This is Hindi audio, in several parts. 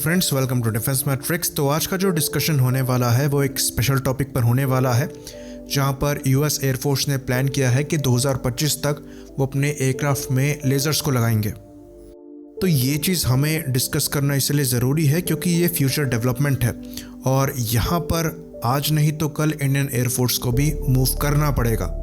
Friends, welcome to defence matrix. तो आज का जो डिस्कशन होने वाला है वो एक स्पेशल टॉपिक पर होने वाला है, जहां पर यूएस एयरफोर्स ने प्लान किया है कि 2025 तक वो अपने एयरक्राफ्ट में लेजर्स को लगाएंगे। तो ये चीज़ हमें डिस्कस करना इसलिए ज़रूरी है क्योंकि ये फ्यूचर डेवलपमेंट है और यहाँ पर आज नहीं तो कल इंडियन एयरफोर्स को भी मूव करना पड़ेगा।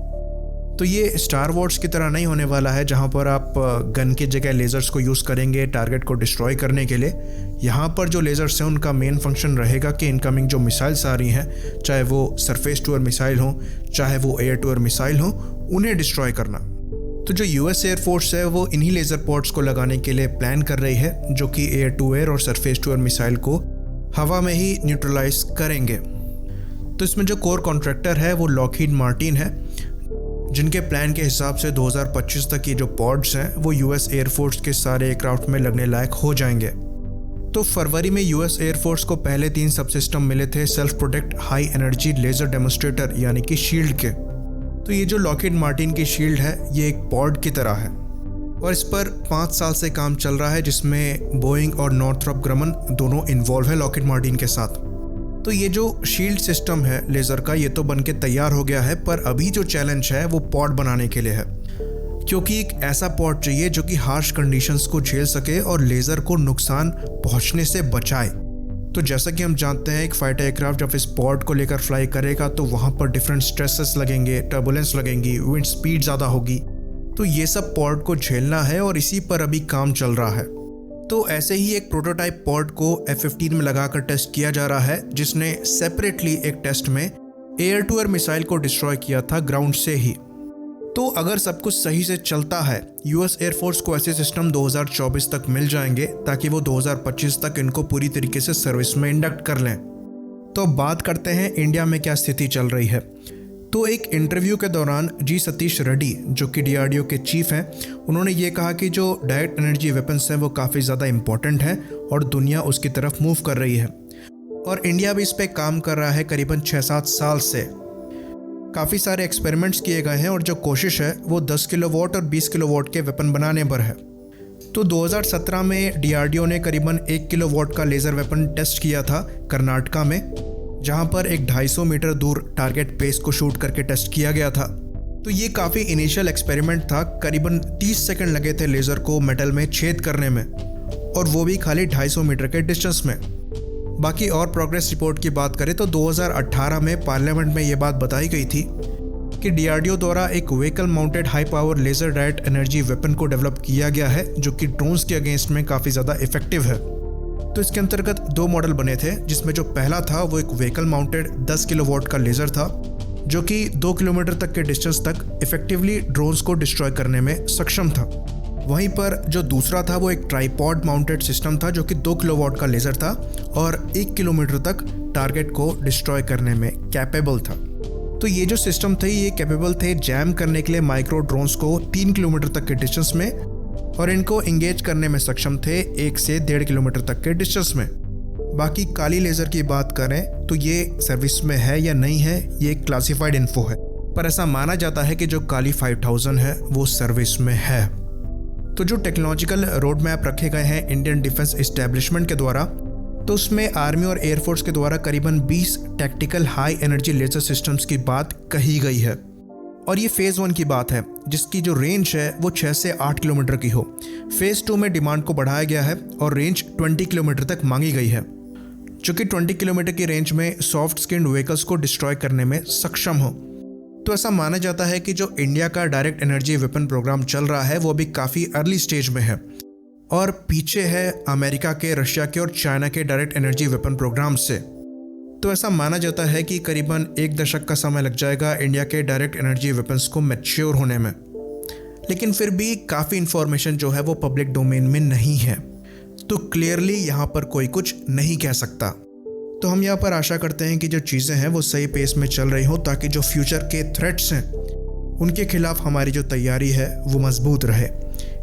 तो ये स्टार वॉर्स की तरह नहीं होने वाला है जहाँ पर आप गन की जगह लेज़र्स को यूज़ करेंगे टारगेट को डिस्ट्रॉय करने के लिए। यहाँ पर जो लेज़र्स हैं उनका मेन फंक्शन रहेगा कि इनकमिंग जो मिसाइल्स आ रही हैं, चाहे वो सरफेस टू एयर मिसाइल हो चाहे वो एयर टू एयर मिसाइल हो, उन्हें डिस्ट्रॉय करना। तो जो यूएस एयरफोर्स है वो इन्हीं लेज़र पॉड्स को लगाने के लिए प्लान कर रही है, जो कि एयर टू एयर और सरफेस टू एयर मिसाइल को हवा में ही न्यूट्रलाइज करेंगे। तो इसमें जो कोर कॉन्ट्रैक्टर है वो लॉकहीड मार्टिन है, जिनके प्लान के हिसाब से 2025 तक ये जो पॉड्स हैं वो यूएस एयरफोर्स के सारे एयरक्राफ्ट में लगने लायक हो जाएंगे। तो फरवरी में यूएस एयरफोर्स को पहले 3 सबसिस्टम मिले थे self protect high energy laser demonstrator यानी कि शील्ड के। तो ये जो लॉकहीड मार्टिन की शील्ड है ये एक पॉड की तरह है और इस पर 5 साल से काम चल रहा है, जिसमें बोइंग और नॉर्थरॉप ग्रमन दोनों इन्वॉल्व है लॉकहीड मार्टिन के साथ। तो ये जो शील्ड सिस्टम है लेज़र का ये तो बन के तैयार हो गया है, पर अभी जो चैलेंज है वो पॉड बनाने के लिए है, क्योंकि एक ऐसा पॉड चाहिए जो कि हार्श कंडीशंस को झेल सके और लेज़र को नुकसान पहुंचने से बचाए। तो जैसा कि हम जानते हैं एक फाइटर एयरक्राफ्ट जब इस पॉड को लेकर फ्लाई करेगा तो वहाँ पर डिफरेंट स्ट्रेसेस लगेंगे, टर्बुलेंस लगेंगी, विंड स्पीड ज़्यादा होगी। तो ये सब पॉड को झेलना है और इसी पर अभी काम चल रहा है। तो ऐसे ही एक प्रोटोटाइप पॉड को F-15 में लगाकर टेस्ट किया जा रहा है, जिसने सेपरेटली एक टेस्ट में एयर टू एयर मिसाइल को डिस्ट्रॉय किया था ग्राउंड से ही। तो अगर सब कुछ सही से चलता है यूएस एयरफोर्स को ऐसे सिस्टम 2024 तक मिल जाएंगे ताकि वो 2025 तक इनको पूरी तरीके से सर्विस में इंडक्ट कर लें। तो अब बात करते हैं इंडिया में क्या स्थिति चल रही है। तो एक इंटरव्यू के दौरान जी सतीश रेड्डी, जो कि DRDO के चीफ हैं, उन्होंने ये कहा कि जो डायरेक्ट एनर्जी वेपन्स हैं वो काफ़ी ज़्यादा इम्पॉर्टेंट हैं और दुनिया उसकी तरफ मूव कर रही है और इंडिया भी इस पर काम कर रहा है करीबन 6-7 साल से। काफ़ी सारे एक्सपेरिमेंट्स किए गए हैं और जो कोशिश है वो 10 किलोवाट और 20 किलोवाट के वेपन बनाने पर है। तो 2017 में DRDO ने करीबन 1 किलोवाट का लेज़र वेपन टेस्ट किया था कर्नाटका में, जहां पर एक 250 मीटर दूर टारगेट पेस को शूट करके टेस्ट किया गया था। तो ये काफ़ी इनिशियल एक्सपेरिमेंट था, करीबन 30 सेकंड लगे थे लेज़र को मेटल में छेद करने में और वो भी खाली 250 मीटर के डिस्टेंस में। बाकी और प्रोग्रेस रिपोर्ट की बात करें तो 2018 में पार्लियामेंट में ये बात बताई गई थी कि DRDO द्वारा एक vehicle mounted high power laser direct energy weapon को डेवलप किया गया है, जो कि ड्रोन्स के अगेंस्ट में काफ़ी ज़्यादा इफेक्टिव है। तो इसके अंतर्गत 2 मॉडल बने थे, जिसमें जो पहला था वो एक व्हीकल माउंटेड 10 किलोवाट का लेज़र था, जो कि 2 किलोमीटर तक के डिस्टेंस तक इफेक्टिवली ड्रोन्स को डिस्ट्रॉय करने में सक्षम था। वहीं पर जो दूसरा था वो एक ट्राईपॉड माउंटेड सिस्टम था, जो कि 2 किलोवाट का लेज़र था और 1 किलोमीटर तक टारगेट को डिस्ट्रॉय करने में कैपेबल था। तो ये जो सिस्टम थे ये कैपेबल थे जैम करने के लिए माइक्रो ड्रोन्स को 3 किलोमीटर तक के डिस्टेंस में और इनको इंगेज करने में सक्षम थे 1 से 1.5 किलोमीटर तक के डिस्टेंस में। बाकी काली लेज़र की बात करें तो ये सर्विस में है या नहीं है, ये क्लासिफाइड इन्फो है, पर ऐसा माना जाता है कि जो काली 5000 है वो सर्विस में है। तो जो टेक्नोलॉजिकल रोड मैप रखे गए हैं इंडियन डिफेंस एस्टेब्लिशमेंट के द्वारा, तो उसमें आर्मी और एयरफोर्स के द्वारा करीबन 20 tactical high energy laser systems की बात कही गई है और ये फेज़ 1 की बात है, जिसकी जो रेंज है वो 6 से 8 किलोमीटर की हो। फेज़ 2 में डिमांड को बढ़ाया गया है और रेंज 20 किलोमीटर तक मांगी गई है, जो कि 20 किलोमीटर की रेंज में सॉफ्ट स्किन्ड व्हीकल्स को डिस्ट्रॉय करने में सक्षम हो। तो ऐसा माना जाता है कि जो इंडिया का डायरेक्ट एनर्जी वेपन प्रोग्राम चल रहा है वो अभी काफ़ी अर्ली स्टेज में है और पीछे है अमेरिका के, रशिया के और चाइना के डायरेक्ट एनर्जी वेपन प्रोग्राम से। तो ऐसा माना जाता है कि करीबन 1 दशक का समय लग जाएगा इंडिया के डायरेक्ट एनर्जी वेपन्स को मैच्योर होने में, लेकिन फिर भी काफ़ी इन्फॉर्मेशन जो है वो पब्लिक डोमेन में नहीं है, तो क्लियरली यहाँ पर कोई कुछ नहीं कह सकता। तो हम यहाँ पर आशा करते हैं कि जो चीज़ें हैं वो सही पेस में चल रही हो, ताकि जो फ्यूचर के थ्रेट्स हैं उनके खिलाफ हमारी जो तैयारी है वो मजबूत रहे।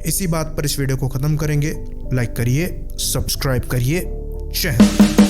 इसी बात पर इस वीडियो को ख़त्म करेंगे। लाइक करिए, सब्सक्राइब करिए। जय हिंद।